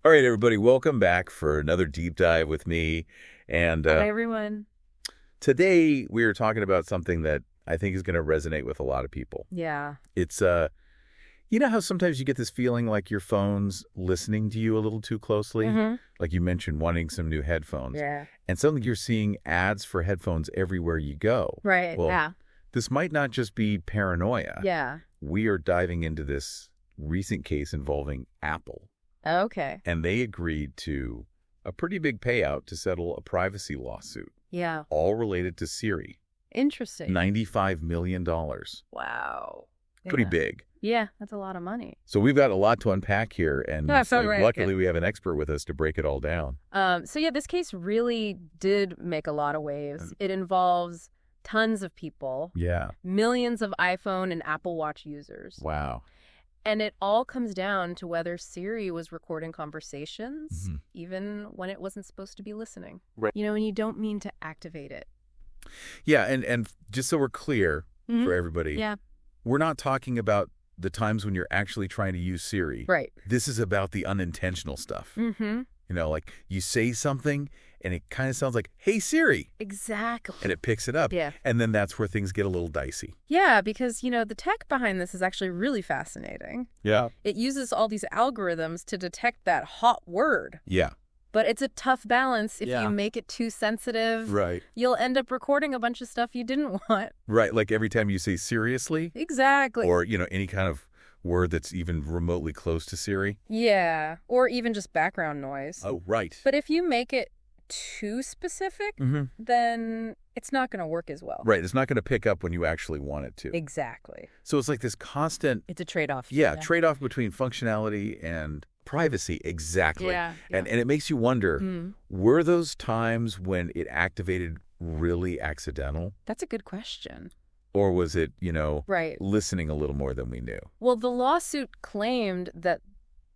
All right, everybody, welcome back for another deep dive with me. And Hi, everyone. today we are talking about something that I think is going to resonate with a lot of people. Yeah. It's, you know how sometimes you get this feeling like your phone's listening to you a little too closely? Mm-hmm. Like you mentioned wanting some new headphones. Yeah. And suddenly you're seeing ads for headphones everywhere you go. Right. Well, Yeah. this might not just be paranoia. Yeah. We are diving into this recent case involving Apple. Okay. And they agreed to a pretty big payout to settle a privacy lawsuit, Yeah. all related to Siri. Interesting. $95 million. Wow. Pretty Yeah. big. Yeah, that's a lot of money. So we've got a lot to unpack here, and Yeah, so right. luckily we have an expert with us to break it all down. This case really did make a lot of waves. It involves tons of people. Yeah. Millions of iPhone and Apple Watch users. Wow. And it all comes down to whether Siri was recording conversations, Mm-hmm. even when it wasn't supposed to be listening. Right. And you don't mean to activate it. Yeah, and just so we're clear for everybody, Yeah. we're not talking about the times when you're actually trying to use Siri. Right. This is about the unintentional stuff. Mm-hmm. You know, like you say something and it kind of sounds like, hey, Siri. Exactly. And it picks it up. Yeah. And then that's where things get a little dicey. Yeah, because, the tech behind this is actually really fascinating. Yeah. It uses all these algorithms to detect that hot word. Yeah. But it's a tough balance. If Yeah. you make it too sensitive, Right. you'll end up recording a bunch of stuff you didn't want. Right. Like every time you say seriously Exactly. or, any kind of word that's even remotely close to Siri. Yeah, or even just background noise. Oh, right. But if you make it too specific, then it's not going to work as well. Right. It's not going to pick up when you actually want it to. Exactly. So it's like this constant, It's a trade-off. trade-off between functionality and privacy. Exactly. Yeah. And it makes you wonder, were those times when it activated really accidental? That's a good question. Or was it, Right. listening a little more than we knew? Well, the lawsuit claimed that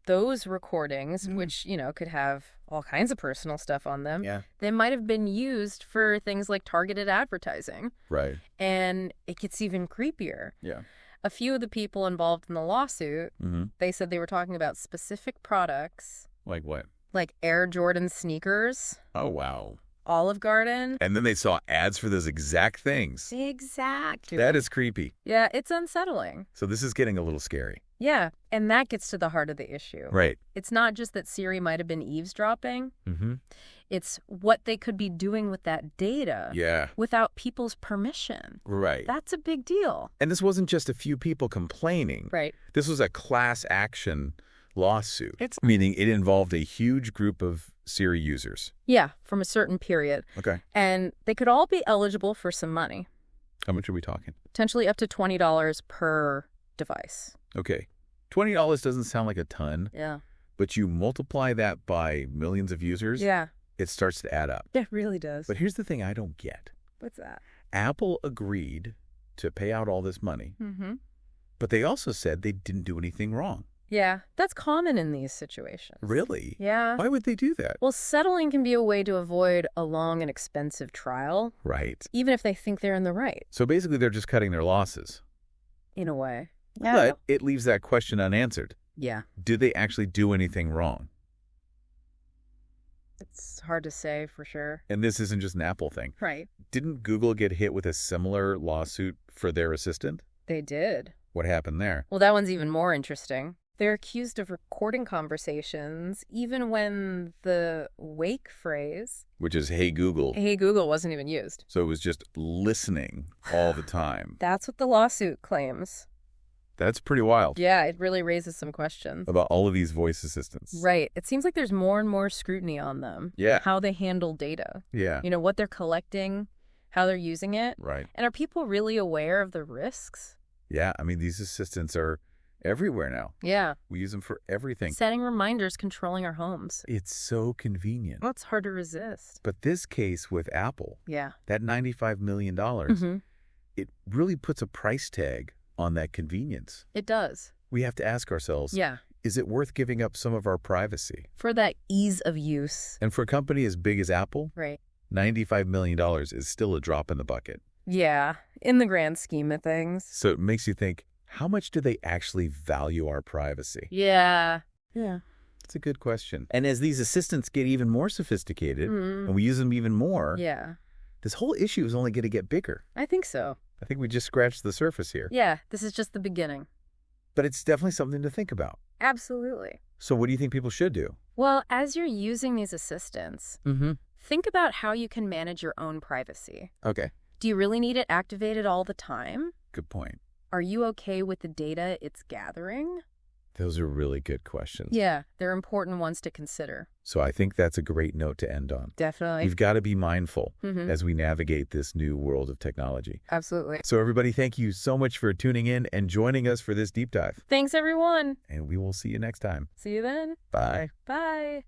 those recordings, which, could have all kinds of personal stuff on them, they might have been used for things like targeted advertising. Right. And it gets even creepier. Yeah. A few of the people involved in the lawsuit, they said they were talking about specific products, Like what? like Air Jordan sneakers, Oh, wow. Olive Garden. And then they saw ads for those exact things. Exactly. That is creepy. Yeah, it's unsettling. So this is getting a little scary. Yeah, and that gets to the heart of the issue. Right. It's not just that Siri might have been eavesdropping. Mm-hmm. It's what they could be doing with that data Yeah. without people's permission. Right. That's a big deal. And this wasn't just a few people complaining. Right. This was a class action lawsuit. Meaning it involved a huge group of Siri users. Yeah, from a certain period. Okay. And they could all be eligible for some money, How much are we talking? potentially up to $20 per device. Okay. $20 doesn't sound like a ton, Yeah. but you multiply that by millions of users, Yeah. it starts to add up. It really does. But here's the thing I don't get. What's that? Apple agreed to pay out all this money, Mm-hmm. but they also said they didn't do anything wrong. Yeah, that's common in these situations. Really? Yeah. Why would they do that? Well, settling can be a way to avoid a long and expensive trial, Right. even if they think they're in the right, So basically they're just cutting their losses. in a way. But it leaves that question unanswered. Yeah. Did they actually do anything wrong? It's hard to say for sure. And this isn't just an Apple thing. Right. Didn't Google get hit with a similar lawsuit for their assistant? They did. What happened there? Well, that one's even more interesting. They're accused of recording conversations even when the wake phrase, Which is, hey, Google. hey Google, wasn't even used. So it was just listening all the time. That's what the lawsuit claims. That's pretty wild. Yeah, it really raises some questions. About all of these voice assistants. Right. It seems like there's more and more scrutiny on them. Yeah. How they handle data. Yeah. What they're collecting, how they're using it. Right. And are people really aware of the risks? Yeah. I mean, these assistants are everywhere now. Yeah. We use them for everything. Setting reminders, controlling our homes. It's so convenient. Well, it's hard to resist. But this case with Apple, Yeah. that $95 million, it really puts a price tag on that convenience. It does. We have to ask ourselves, Yeah. is it worth giving up some of our privacy? For that ease of use. And for a company as big as Apple, Right. $95 million is still a drop in the bucket. Yeah. In the grand scheme of things. So it makes you think, how much do they actually value our privacy? Yeah. Yeah. That's a good question. And as these assistants get even more sophisticated and we use them even more, this whole issue is only going to get bigger. I think so. I think we just scratched the surface here. Yeah, this is just the beginning. But it's definitely something to think about. Absolutely. So what do you think people should do? Well, as you're using these assistants, think about how you can manage your own privacy. Okay. Do you really need it activated all the time? Good point. Are you okay with the data it's gathering? Those are really good questions. Yeah, they're important ones to consider. So I think that's a great note to end on. Definitely. We've got to be mindful as we navigate this new world of technology. Absolutely. So everybody, thank you so much for tuning in and joining us for this deep dive. Thanks, everyone. And we will see you next time. See you then. Bye. Bye.